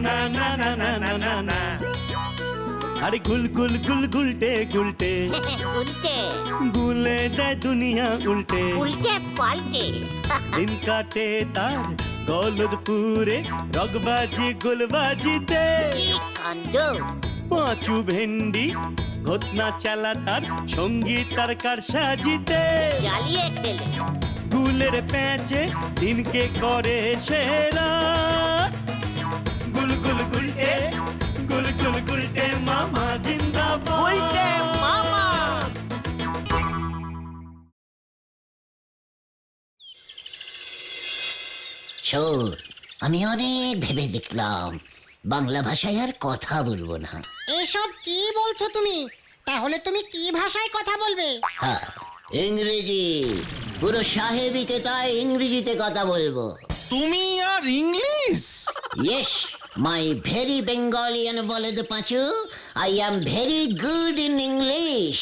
না না না না না না না। আরে গুল গুল গুল গুলটে গুলটে উল্টে গুলে দেয় দুনিয়া উল্টে। উল্টে পাল্টে দিন কাটে তার গলদপুরে রগবাজি গুলবাজিতে। কি কাণ্ড! পাঁচু ভেন্ডি ঘটনা চালা তার সঙ্গী তার কার সাজিতে। জ্বালিয়ে খেলে গুলের প্যাঁচে দিনকে করে সেরা। গুল গুল গুলটে গুল গুল গুলটে মামা জিন্দাবাদ। উল্টে মামা। শোন, আমি অনেক ভেবে দেখলাম বাংলা ভাষায় আর কথা বলবো না। এসব কি বলছো তুমি? তাহলে তুমি কি ভাষায় কথা বলবে? হ্যাঁ, ইংরেজি। পুরো সাহেবিকে তাই ইংরেজিতে কথা বলবো। তুমি আর English? Yes, my very Bengalian বলে তো Panchu. I am very good in English.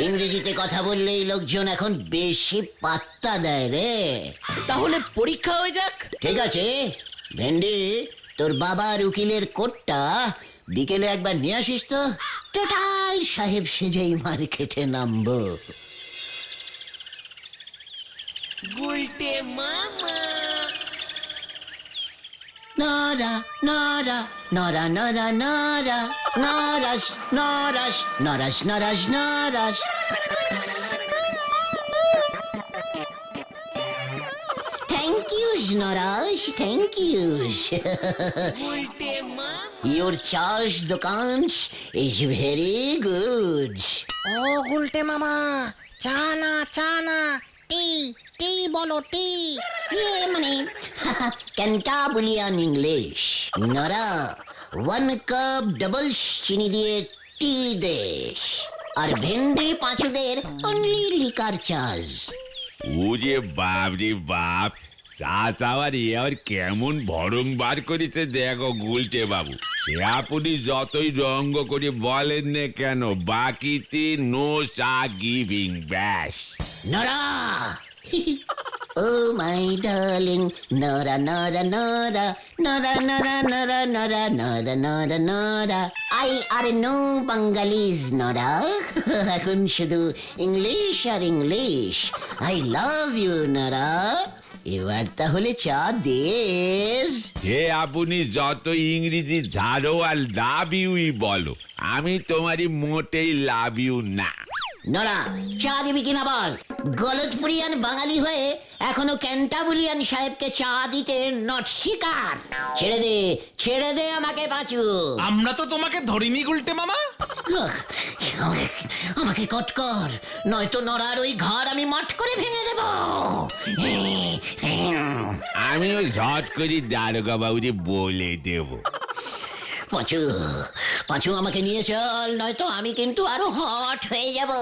ইংরেজিতে কথা বললেই লোকজন এখন বেশি পাত্তা দেয় রে। তাহলে পরীক্ষা হয়ে যাক। ঠিক আছে ভেন্ডি, তোর বাবার উকিলের কোটটা বিকেলে একবার নিয়ে আসিস তো। টোটাল সাহেব সেজেই মার্কেটে নামবো। নরা নরা নরা নরা নরা নরাস নরাস নরাস নরাস নরাস। থ্যাংক ইউ নরাস, thank you. Your charge dukans is very good. ও গুলটে মামা, চা না টি টি বলো টি। ये মানে ক্যান্টাবুলিয়ান ইংলিশ। নরা 1 কাপ ডাবল চিনি দিয়ে টি দেশ। আর ভেন্ডি পাঁচুদের অনলি লিকার চার্জ। ওরে বাপ রে বাপ, চা চাওয়ার এ আর কেমন ভরং বার করেছে দেখো গুলটে বাবু। সে আপনি যতই রঙ্গ করে বলেন না কেন, বাকিতে নো চা গিভিং, ব্যাস। নরা Oh my darling, Nora, Nora, Nora, Nora, Nora, Nora, Nora, Nora, Nora, Nora. I are no Bengalis, Nora. এখন শুধু ইংলিশ আর English. I love you, Nora. এবার তাহলে চা দেশ। হে আপনি যত ইংরেজি ঝাড়ো আর লাভ ইউই বলো, আমি তোমারই মোটেই লাভ ইউ না। নরা, চা দিবি কিনা বল। গলদপুরিয়ান বাঙালি হয়ে এখনো ক্যান্টাবুলিয়ান সাহেবকে চা দিতে নট শিকার। ছেড়ে দে আমাকে পাঁচু। আমরা তো তোমাকে ধরিনি গুলটে মামা। আমাকে কট কর, নয়তো নরার ওই ঘর আমি মট করে ভেঙে দেব। আমি ওই ঝট করে দারোগা বাবুরে বলে দেবো। পাঁচু আমাকে নিয়ে চল, নয়তো আমি কিন্তু আরো হট হয়ে যাব।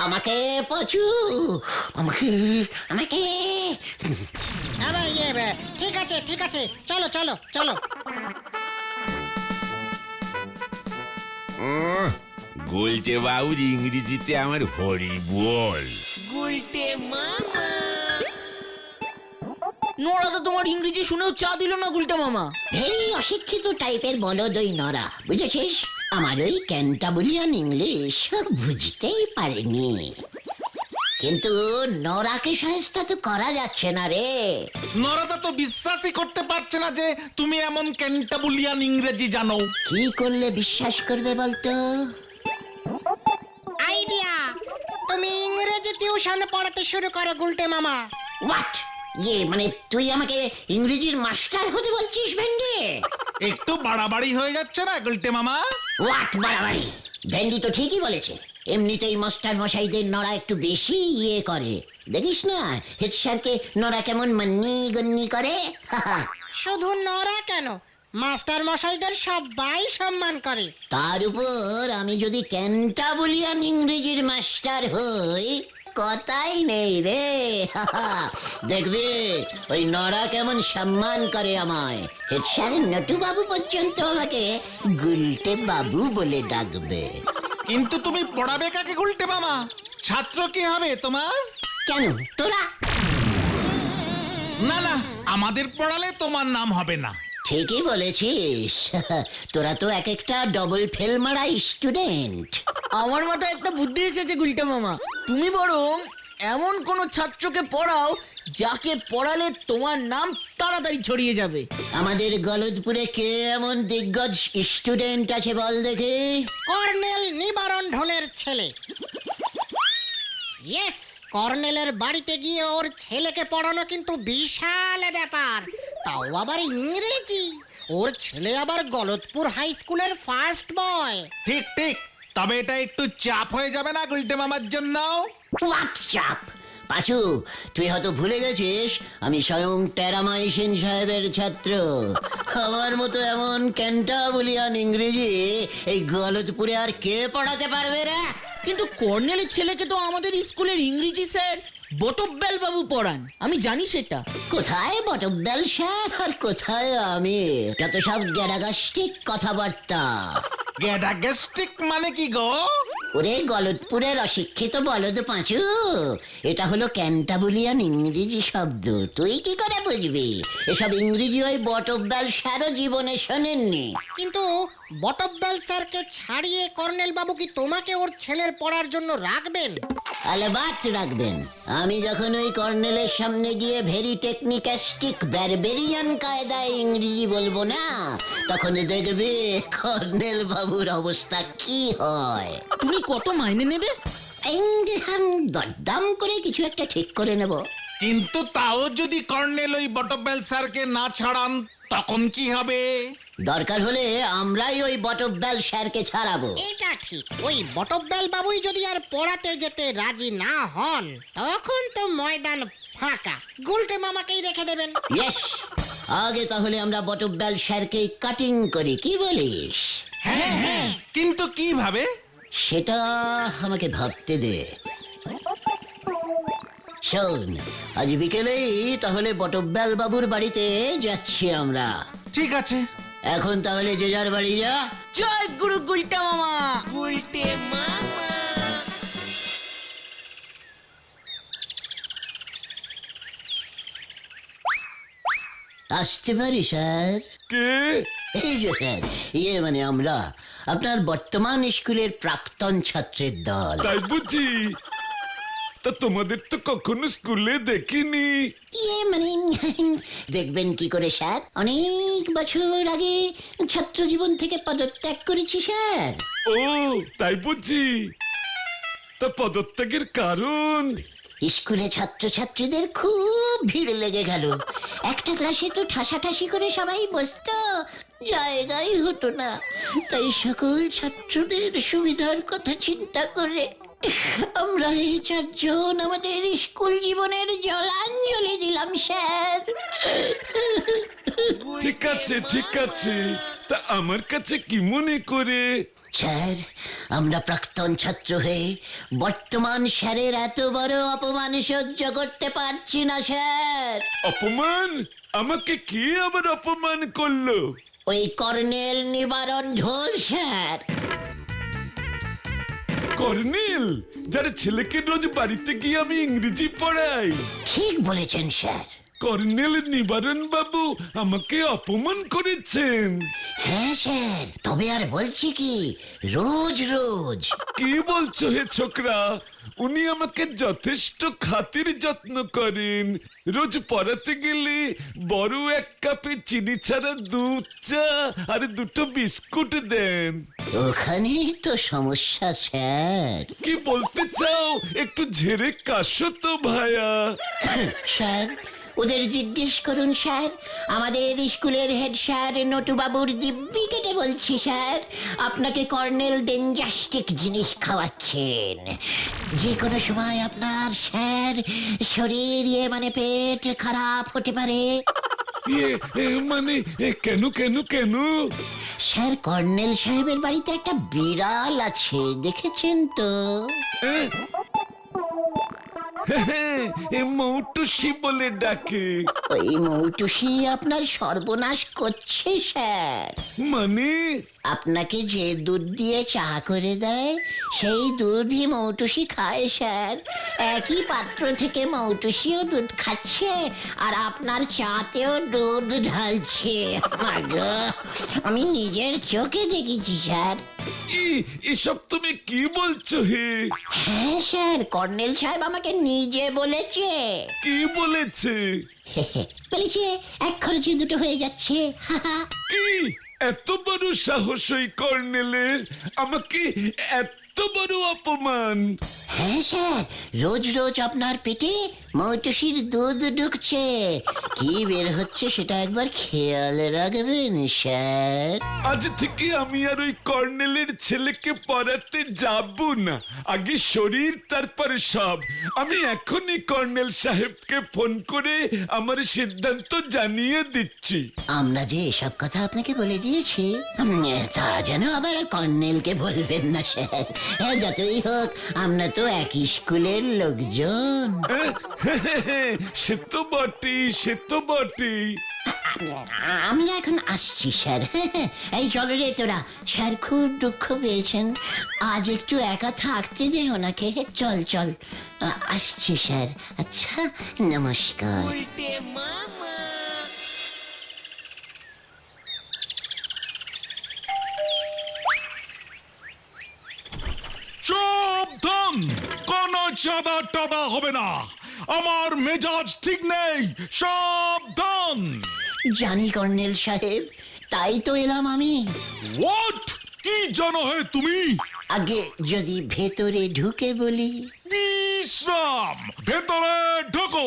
আমাকে পাঁচু, আমাকে আমাকে। ঠিক আছে চলো চলো চলো। গুলটে বাবুর ইংরেজিতে আমার হরি বল। নোরা তো তোমার ইংরেজি শুনেও চা দিল না গুলটে মামা। ভেরি অশিক্ষিত টাইপের বলদ ওই নরা, বুঝেছিস? আমার ওই ক্যান্টাবুলিয়ান ইংলিশ বুঝতেই পারেনি। কিন্তু নরাকে সাহেস্তা তো করা যাচ্ছে না রে। নরাদা তো বিশ্বাসই করতে পারছে না যে তুমি এমন ক্যান্টাবুলিয়ান ইংরেজি জানো। কি করলে বিশ্বাস করবে বলতো? আইডিয়া, তুমি ইংরেজি টিউশন পড়াতে শুরু করো গুলটে মামা। হোয়াট? মানে তুই আমাকে ইংরেজির মাস্টার হতে বলছিস ভেন্ডি? একটু বাড়াবাড়ি হয়ে যাচ্ছে না গুলটে মামা? হোয়াট বাড়াবাড়ি? ভেন্ডি তো ঠিকই বলেছে। এমনিতেই মাস্টার মশাইদের নরা একটু বেশি করে। দেখিস না হেড স্যারকে নরা কেমন মান্নি গন্নি করে। শুধু নরা কেন, মাস্টার মশাইদের সবাই সম্মান করে। তার উপর আমি যদি ক্যান্টাবুলিয়ান ইংরেজির মাস্টার হই, কথাই নেই রে। দেখবি ওই নরা কেমন সম্মান করে আমায়। হেড স্যার নটু বাবু পর্যন্ত আমাকে গুলটে বাবু বলে ডাকবে। কিন্তু তুমি পড়াবে কাকে গুলটে মামা? ছাত্র কি হবে তোমার? কেন তোরা? না আমাদের পড়ালে তোমার নাম হবে না। ঠিকই বলেছিস। তোরা তো এক একটা ডবল ফেল মারা স্টুডেন্ট। আমার মাথায় একটা বুদ্ধি এসেছে গুলটে মামা, তুমি বরং এমন কোন ছাত্রকে পড়াও যাকে পড়ালে তোমার নাম তাড়াতাড়ি ছড়িয়ে যাবে। আমাদের গলদপুরে কে এমন দিগ্গজ স্টুডেন্ট আছে বল দেখে? কর্নেল নিবারণ ঢোলের ছেলে। ইয়েস, কর্নেলের বাড়িতে গিয়ে ওর ছেলেকে পড়ানো কিন্তু বিশাল ব্যাপার, তাও আবার ইংরেজি। ওর ছেলে আবার গলতপুর হাই স্কুলের ফার্স্ট বয়। ঠিক ঠিক, তবে এটা একটু চাপ হয়ে যাবে না গুলটে মামার জন্য? হোয়াটসঅ্যাপ পাঁচু, তুই হয়তো ভুলে গেছিস আমি স্বয়ং টেরামাইসিন সাহেবের ছাত্র। আমার মতো এমন ক্যান্টাবুলিয়ান ইংরেজি এই গলতপুরে আর কে পড়াতে পারবে রে? কিন্তু কর্নেলের ছেলেকে তো আমাদের স্কুলের ইংরেজি স্যার বটব্যাল বাবু পড়ান, আমি জানি সেটা। কোথায় বটব্যাল স্যার আর কোথায় আমি? যত সব গ্যাডাগাস্টিক কথাবার্তা। গ্যাডাগাস্টিক মানে কি গো? ওরে গলতপুরের অশিক্ষিত বলদ পাঁচু, এটা হলো ক্যান্টাবুলিয়ান ইংরেজি শব্দ, তুই কি করে বুঝবি? এসব ইংরেজি ওই বটব্যাল স্যারও জীবনে শোনেননি। কিন্তু বটব্যাল স্যারকে ছাড়িয়ে কর্নেল বাবু কি তোমাকে ওর ছেলের পড়ার জন্য রাখবেন? আলবাত রাখবেন। আমি যখন ওই কর্নেলের সামনে গিয়ে ভেরি টেকনিক্যাস্টিক ব্যারবেরিয়ান কায়দায় ইংরেজি বলবো না, তখন দেখবে কর্নেল বাবুর অবস্থা কি হয়। তুমি কত মাইনে নেবে? দরদাম করে কিছু একটা ঠিক করে নেব। কিন্তু তাও যদি কর্নেল ওই বটব্যাল স্যারকে না ছাড়ান তখন কি হবে? দরকার হলে আমরাই ওই বটব্যাল স্যারকে ছাড়াবো। এটা ঠিক, ওই বটব্যাল বাবুই যদি আর পড়াতে যেতে রাজি না হন, তখন তো ময়দান ফাঁকা, গুলটে মামাকেই রেখে দেবেন। ইয়েস, আগে তাহলে আমরা বটব্যাল স্যারকে কাটিং করি, কি বলিস? হ্যাঁ হ্যাঁ, কিন্তু কিভাবে? সেটা আমাকে ভাবতে দে। শোন, আজ বিকেলেই তাহলে বটব্যাল বাবুর বাড়িতে যাচ্ছি আমরা। ঠিক আছে, এখন তাহলে যে যার বাড়ি যা। জয় গুরু গুলটে মামা। গুলটে মামা। আসতে পারি স্যার? কে? এই যে স্যার, মানে আমরা আপনার বর্তমান স্কুলের প্রাক্তন ছাত্রের দল। তাই বুঝি? তা তোমাদের তো কখনো স্কুলে দেখিনি। মানে দেখবেন কি করে স্যার, অনেক বছর আগে ছাত্র জীবন থেকে পদত্যাগ করেছি স্যার। ও তাই বুঝি? তা পদত্যাগের কারণ? স্কুলে ছাত্রছাত্রীদের খুব ভিড় লেগে গেল। একটা ক্লাসে তো ঠাসাঠাসি করে সবাই বসতো, জায়গাই হতো না। তাই সকল ছাত্রদের সুবিধার কথা চিন্তা করে আমরা এই চারজন আমাদের স্কুল জীবনের জলাঞ্জলি দিলাম স্যার। ঠিক আছে ঠিক আছে, তা আমার কাছে কি মনে করে? স্যার, আমরা প্রাক্তন ছাত্র হয়ে বর্তমান স্যারের এত বড় অপমান সহ্য করতে পারছি না স্যার। অপমান? আমাকে কি আবার অপমান করলো? ওই কর্নেল নিবারণ ঢোল স্যার। কর্নেল, যার ছেলেকে রোজ বাড়িতে গিয়ে আমি ইংরেজি পড়াই? ঠিক বলেছেন স্যার। কর্নেল নিবারণ বাবু আমাকে অপমান করেছেন। হ্যাঁ স্যার, তবে আর বলছি কি, রোজ রোজ। কি বলছো হে ছোকরা? উনি আমাকে যথেষ্ট খাতির যত্ন করেন। রোজ পড়াতে গেলে বড় এক কাপে চিনি ছাড়া দুধ চা আর দুটো বিস্কুট দেন। ওখানেই তো সমস্যা স্যার। কি বলতে চাও? একটু ঝেড়ে কাশো তো ভায়া। স্যার, ওদের জিজ্ঞেস করুন স্যার। আমাদের স্কুলের হেড স্যার নটুবাবুর দিব্যি কেটে বলছি স্যার, আপনাকে কর্নেল ডেঞ্জাস্টিক জিনিস খাওয়াচ্ছেন। যে কোনো সময় আপনার স্যার শরীর মানে পেট খারাপ হতে পারে। মানে কেন কেন কেন? স্যার, কর্নেল সাহেবের বাড়িতে একটা বিড়াল আছে, দেখেছেন তো? মৌটুসি বলে ডাকে। ওই মৌটুসি আপনার সর্বনাশ করছে স্যার। মানে? আপনাকে যে দুধ দিয়ে চা করে দেয় সেই দুধই মৌটুসি খায় স্যার। একই পাত্র থেকে মৌটুসিও দুধ খাচ্ছে আর আপনার চাতেও দুধ ঢালছে। মাগো, আমি নিজের চোখে দেখেছি স্যার। এসব তুমি কি বলছো হে? হ্যাঁ স্যার, কর্নেল সাহেব আমাকে নিজে বলেছে। কি বলেছে? বলেছে এক খরচে দুটো হয়ে যাচ্ছে। কি এত বড় সাহস ওই কর্নেলের? আমাকে এত বড় অপমান? হ্যাঁ স্যার, রোজ রোজ আপনার পেটে মৌটুসির দুধ ঢুকছে, কি বের হচ্ছে সেটা একবার খেয়াল রাখবেন স্যার। আজ থেকে আমি আর ওই কর্নেলের ছেলেকে পড়াতে যাব না। আগে শরীর তারপর সব। আমি এখনই কর্নেল সাহেবকে ফোন করে আমার সিদ্ধান্ত জানিয়ে দিচ্ছি। আমরা যে এসব কথা আপনাকে বলে দিয়েছি তা যেন আবার কর্নেলকে বলবেন না স্যার। যতই হোক আমরা তো একই স্কুলের লোকজন। সে তো বটেই, সে তো বটেই। আমরা এখন আসছি স্যার। এই চল রে তোরা, স্যার খুব দুঃখ পেয়েছেন, আজ একটু একা থাকতে দে ওনাকে। চল চল, আসছি স্যার। আচ্ছা, নমস্কার। সাবধান, কোন চাঁদা টাদা হবে না। আমার মেজাজ ঠিক নেই, সাবধান। জানি কর্নেল সাহেব, তাই তো এলাম আমি। হোয়াট? কি জানো হে তুমি? আগে যদি ভেতরে ঢুকে বলি। বিশ্রাম, ভেতরে ঢোকো।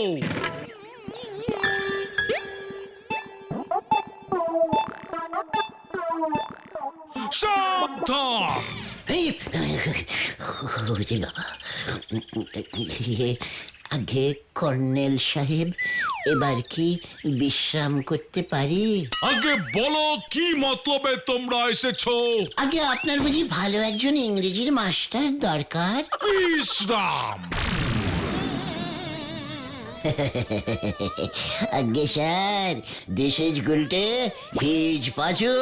সাবধান। এই, ওরে বাবা। আগে কর্নেল সাহেব, এবার কি বিশ্রাম করতে পারি? আগে বলো কি মতলবে তোমরা এসেছো? আগে আপনার বুঝি ভালো একজন ইংরেজির মাস্টার দরকার? বিশ্রাম। আগে sir, this is Gulte, he is Panchu,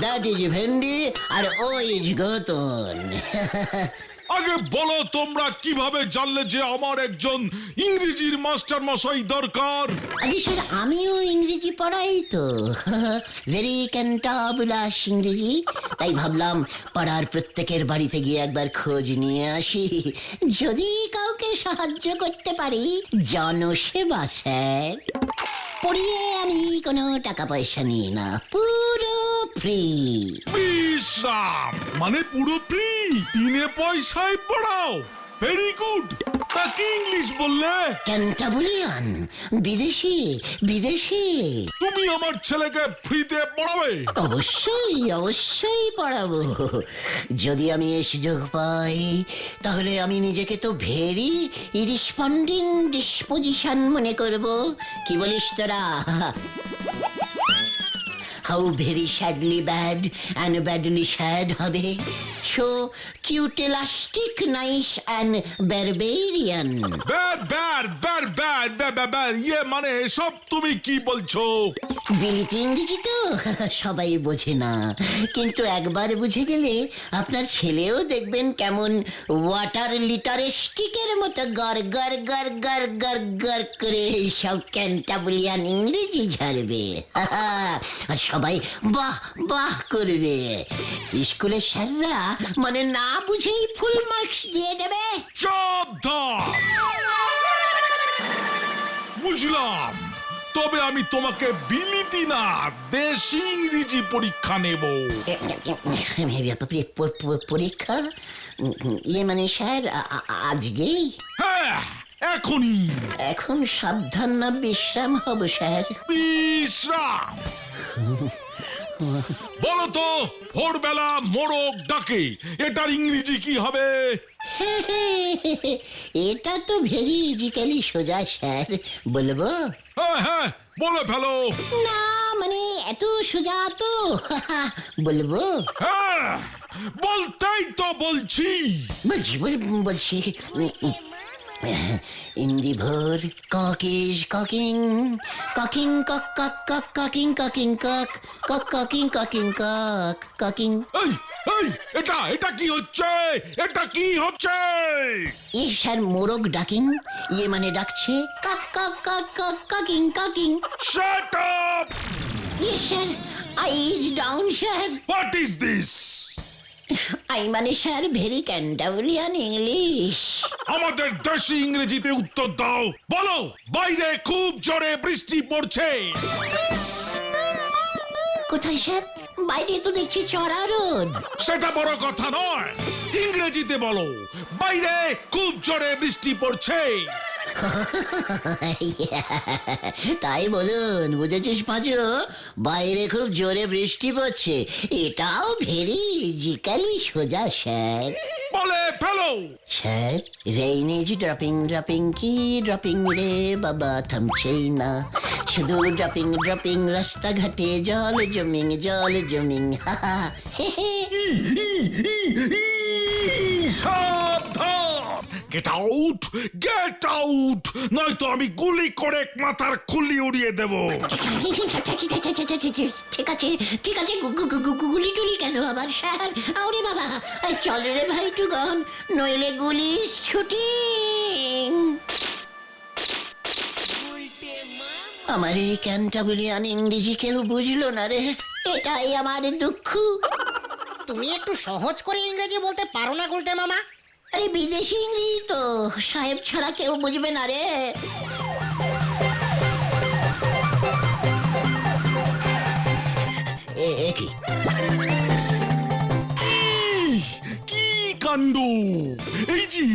that is ভেন্ডি, আর ও ইজ গতন। আগে বলো তোমরা কিভাবে জানলে যে আমার একজন ইংরেজির মাস্টার মশাই দরকার? আগে স্যার, আমিও ইংরেজি পড়াই তো, ভেরি ক্যান্টাবুলাস ইংরেজি। তাই ভাবলাম পাড়ার প্রত্যেকের বাড়িতে গিয়ে একবার খোঁজ নিয়ে আসি, যদি কাউকে সাহায্য করতে পারি। জনসেবা স্যার। পড়িয়ে আমি কোনো টাকা পয়সা নিই না, পুরো ফ্রি। বিশ্রাম মানে পুরো ফ্রি, বিনে পয়সায় পড়াও। Very good. তা কি ইংলিশ বললে? ক্যান্টাবুলিয়ান, বিদেশি, বিদেশি। তুমি আমার ছেলেকে ফ্রিতে পড়াবে? অবশ্যই অবশ্যই পড়াবো। যদি আমি এই সুযোগ পাই তাহলে আমি নিজেকে তো ভেরি রিসপন্ডিং ডিসপোজিশন মনে করব। কি বলিস তোরা? How very sadly bad and badly sad হবে। So cute elastic nice and barbarian. Bad bad bad bad bad bad, ইয়ে মানে সব তুমি কি বলছো? বিলিতি ইংরেজি তো সবাই বোঝে না, কিন্তু একবার বুঝে গেলে আপনার ছেলেও দেখবেন কেমন ওয়াটার লিটারেস্টিকের মতো গর গর গর গর গর গর করে সব ক্যান্টাবুলিয়ান ইংরেজি ঝাড়বে। আর সবাই বাহ বাহ করবে। স্কুলের স্যাররা মানে না বুঝেই ফুল মার্কস দিয়ে দেবে। সাবধান। বুঝলাম, তবে আমি তোমাকে বিলিতি না দেশি ইংরেজি পরীক্ষা নেব। পরীক্ষা? ইয়ে মানে স্যার আজকেই? হ্যাঁ, এখনই। এখন সাবধান না বিশ্রাম হব স্যার? বিশ্রাম। বলো তো, ভোরবেলা মোরগ ডাকে, এটার ইংরেজি কি হবে? এটা তো ভেরি ইজিক্যালি সোজা স্যার, বলবো? হ্যাঁ হ্যাঁ, বলে ফেলো। না মানে এত সোজা তো, বলবো? হ্যাঁ, বলতেই তো বলছি। বলছি বলছি। In the ভোর cock is cocking, cocking cock cock cock cocking cocking cock cock cocking cocking cock cocking. এই এই এটা এটা কি হচ্ছে? এটা কি হচ্ছে? স্যার মোরগ ডাকিং, ইয়ে মানে ডাকছে কাক কাক কাক কাক কাকিং কাকিং। Shut up! Sir eyes down sir. What is this? I মানে স্যার ভেরি ক্যান্টাবলিয়ান ইংলিশ। আমাদের দেশি ইংরেজিতে উত্তর দাও। বলো, বাইরে খুব জোরে বৃষ্টি পড়ছে। কোথায় স্যার? বাইরে তো দেখছি চড়া রোদ। সেটা বড় কথা নয়, ইংরেজিতে বলো, বাইরে খুব জোরে বৃষ্টি পড়ছে। তাই বলুন, বুঝেছিস পাঁচু, বাইরে খুব জোরে বৃষ্টি পড়ছে। এটাও ভেরি ইজিক্যালি সোজা স্যার। বলে ফেলো। Sir rain is dropping dropping, কি ড্রপিং রে বাবা, থামছেই না, শুধু ড্রপিং ড্রপিং, রাস্তাঘাটে জল জমিং জল জমিং। সাবধান! গেট আউট, গেট আউট, নয়তো আমি গুলি করে মাথার খুলি উড়িয়ে দেব। ঠিক আছে ঠিক আছে, গুলি টুলি কেন আবার স্যার? আরে বাবা, চল রে ভাই টুগন, নইলে গুলি ছুটি। আমার এই ক্যান্টাবলিয়ান ইংরেজি কেউ বুঝলো না রে, এটাই আমার দুঃখ। তুমি একটু সহজ করে ইংরেজি বলতে পারো না গুলটে মামা? আরে বিদেশি ইংরেজি তো সাহেব ছাড়া কেউ বুঝবে না রে। কি কি কাণ্ড! এই যে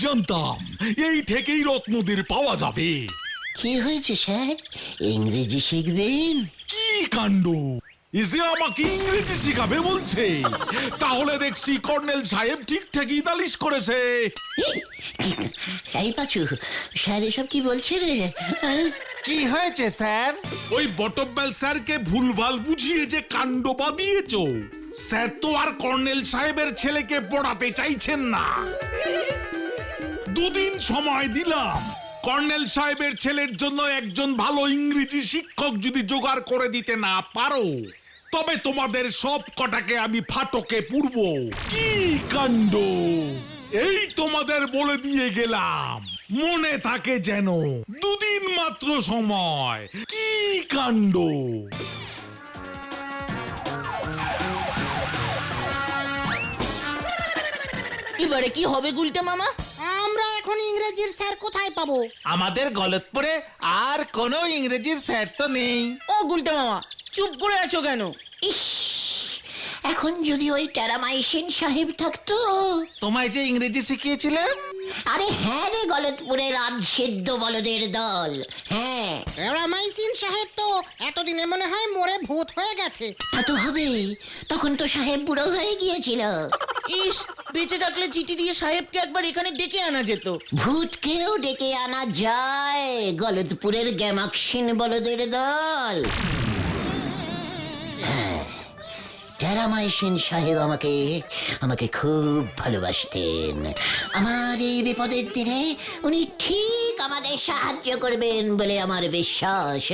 জানতাম এই থেকেই রত্নদের পাওয়া যাবে। কি হয়েছে স্যার, ইংরেজি শিখবেন? কি কাণ্ড! এসে আমাকে ইংরেজি শিখাবে বলছে। তাহলে দেখছি কর্নেল সাহেব ঠিকঠাকই নালিশ করেছে। এই পাচু, স্যার এসব কি বলছে রে? কি হয়েছে স্যার? ওই বটব্যাল স্যারকে ভুলভাল বুঝিয়ে যে কাণ্ড বাঁধিয়েছ। স্যার তো আর কর্নেল সাহেবের ছেলেকে পড়াতে চাইছেন না। দুদিন সময় দিলাম, কর্নেল সাহেবের ছেলের জন্য একজন ভালো ইংরেজি শিক্ষক যদি জোগাড় করে দিতে না পারো, তবে তোমাদের সব কটাকে আমি ফাটকে পুরব। কি কাণ্ড! এই তোমাদের বলে দিয়ে গেলাম, মনে থাকে যেন। দুদিন মাত্র সময়। কি কাণ্ড! এবারে কি হবে গুলটে মামা? আমরা এখন ইংরেজির স্যার কোথায় পাবো? আমাদের গলতপুরে আর কোনো ইংরেজির স্যার তো নেই। ও গুলটে মামা, চুপ করে আছো কেন? ইস, এখন যদি ওই টেরামাইসিন সাহেব থাকতো। তোমায় যে ইংরেজি শিখিয়েছিলেন? আরে হ্যাঁ রে, গলতপুরের আধসিদ্ধ বলদের দল, হ্যাঁ। টেরামাইসিন সাহেব তো এতদিনে মনে হয় মরে ভূত হয়ে গেছে। তা তো হবে, তখন তো সাহেব বুড়ো হয়ে গিয়েছিল। ইস, বেঁচে থাকলে চিঠি দিয়ে সাহেবকে একবার এখানে ডেকে আনা যেত। ভূতকেও ডেকে আনা যায়, গলতপুরের গ্যামাক্সিন বলদের দল। টেরামাইসিন সাহেব আমাকে খুব ভালোবাসতেন। আমার এই বিপদের দিনে উনি ঠিক আমাদের সাহায্য করবেন বলে আমার বিশ্বাস।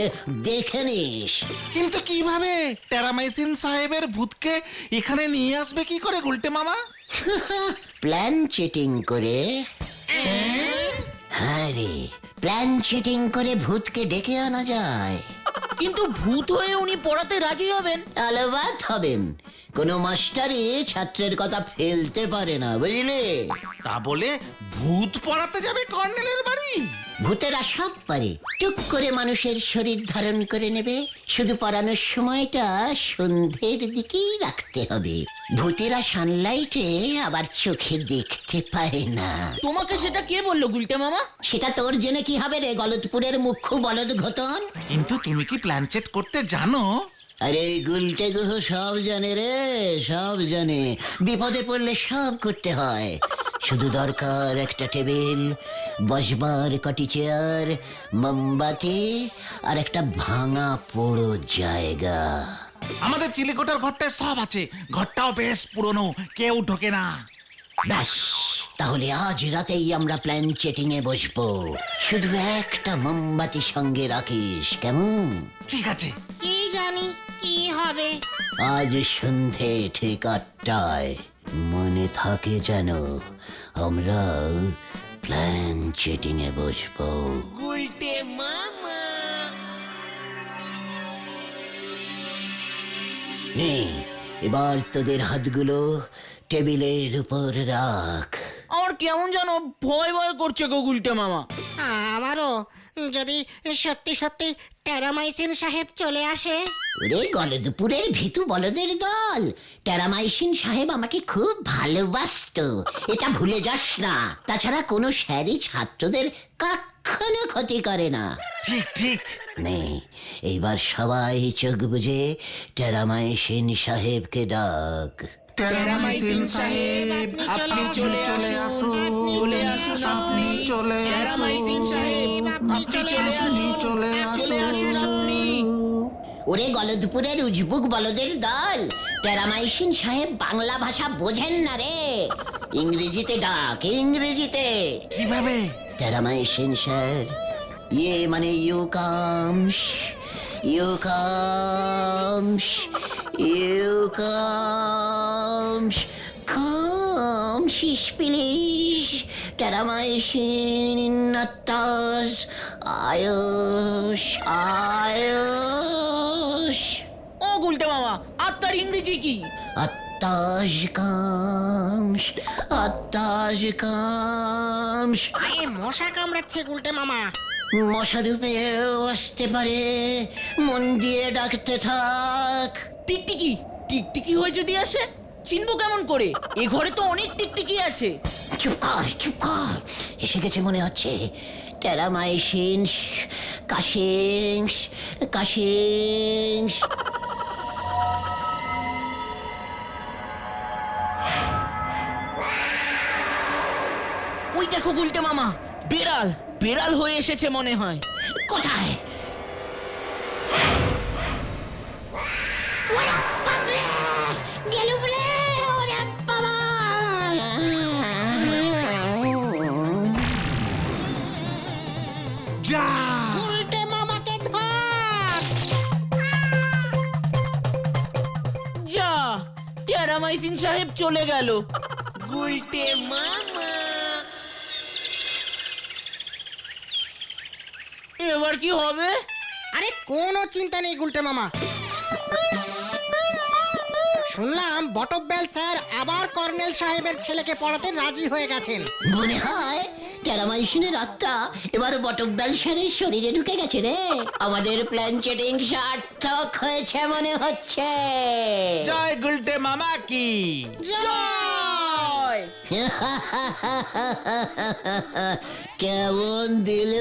দেখে নিস। কিন্তু কিভাবে টেরামাইসিন সাহেবের ভূতকে এখানে নিয়ে আসবে কি করে গুলটে মামা? প্ল্যান চিটিং করে। হ্যাঁ রে, প্ল্যান চিটিং করে ভূতকে ডেকে আনা যায়। কিন্তু ভূত হয়ে উনি পড়াতে রাজি হবেন? আলবাত হবেন। কোনো মাস্টারই ছাত্রের কথা ফেলতে পারে না, বুঝলে? তা বলে ভূত পড়াতে যাবে কর্নেলের বাড়ি? ভূতেরা সব পারে, টুক করে মানুষের শরীর ধারণ করে নেবে। শুধু পড়ানোর সময়টা সন্ধ্যের দিকেই রাখতে হবে। ভূতেরা সানলাইটে আবার চোখে দেখতে পায় না। তোমাকে সেটা কে বললো গুলটে মামা? সেটা তোর জেনে কি হবে রে, গলতপুরের মুখ্য বলদ ঘটন। কিন্তু তুমি কি প্ল্যান চেট করতে জানো? আরে গুলটে গুহ সব জানে রে, সব জানে। বিপদে পড়লে সব করতে হয়। শুধু দরকার একটা টেবিল, বসবার কটি চেয়ার, মোমবাতি আর একটা ভাঙা পোড়ো জায়গা। আমাদের চিলেকোটার ঘরটায় সব আছে। ঘরটাও বেশ পুরনো, কেউ ঢোকে না। ব্যাস, তাহলে আজ রাতেই আমরা প্ল্যান চেটিং এ বসবো। শুধু একটা মোমবাতি সঙ্গে রাখিস, কেমন? ঠিক আছে। কি জানি কি হবে। আজ সন্ধে ঠিক 8টায় মনে থাকে যেন আমরা প্ল্যান চেটিং এ বসবো। নে, এবার তোদের হাতগুলো টেবিলের উপর রাখ। আমার কেমন যেন ভয় ভয় করছে গো গুলটে মামা। আমারও, যদি সত্যি সত্যি টেরামাইসিন সাহেব চলে আসে। ওরে গলদপুরের ভীতু বলদের দল, টেরামাইসিন সাহেব আমাকে খুব ভালোবাসতো, এটা ভুলে যাস না। তাছাড়া কোনো স্যারই ছাত্রদের কখনো ক্ষতি করে না। ঠিক ঠিক। নে, এইবার সবাই চোখ বুঝে টেরামাইসিন সাহেবকে ডাক। টেরামাইসিন সাহেব, আপনি চলে আসুন, চলে আসুন আপনি চলে টেরামাইসিন সাহেব, আপনি চলে আসুন, চলে চলে আসুন আপনি। ওরে গলদপুরের উজবুক বলদের দল, টেরামাইসিন সাহেব বাংলা ভাষা বোঝেন না রে, ইংরেজিতে ডাক, ইংরেজিতে। কিভাবে? টেরামাইসিন স্যার, ইয়ে মানে you comes, you comes, you comes, comes please, Terramycin নাতাস, আয়ুষ, আয়ুষ। ও গুলটে মামা, আত্মার ইংরেজি কি? আত্মাস কামস, আত্মাস কামস। পায়ে মশা কামড়াচ্ছে গুলটে মামা। মশারূপেও আসতে পারে, মন দিয়ে ডাকতে থাক। টিকটিকি, টিকটিকি হয়ে যদি আসে চিনবো কেমন করে? এ ঘরে তো অনেক টিকটিকি আছে। চুপ কর, চুপ কর, এসে গেছে মনে হচ্ছে। টেরামাইসিন কাশিংস, কাশিংস। ওই দেখো গুলটে মামা, বেড়াল, বেড়াল হয়ে এসেছে মনে হয়। কোথায়? ওরে বাপরে, গেল বলে, ওরে বাবা। যা। গুলটে মামাকে ধর। যা, টেরামাইসিন সাহেব চলে গেল। গুলটে মামা। এবার কি হবে? আরে কোনো চিন্তা নেই গুলটে মামা। শুনলাম বটব্বেল স্যার আবার কর্নেল সাহেবের ছেলেকে পড়াতে রাজি হয়ে গেছেন। মনে হয় টেরামাইসিনের আত্মা এবার বটব্যাল স্যারের শরীরে ঢুকে গেছে রে। আমাদের প্ল্যান চেটিং সার্থক হয়েছে মনে হচ্ছে। জয় গুলটে মামা কি। জয়! কেমন দিল?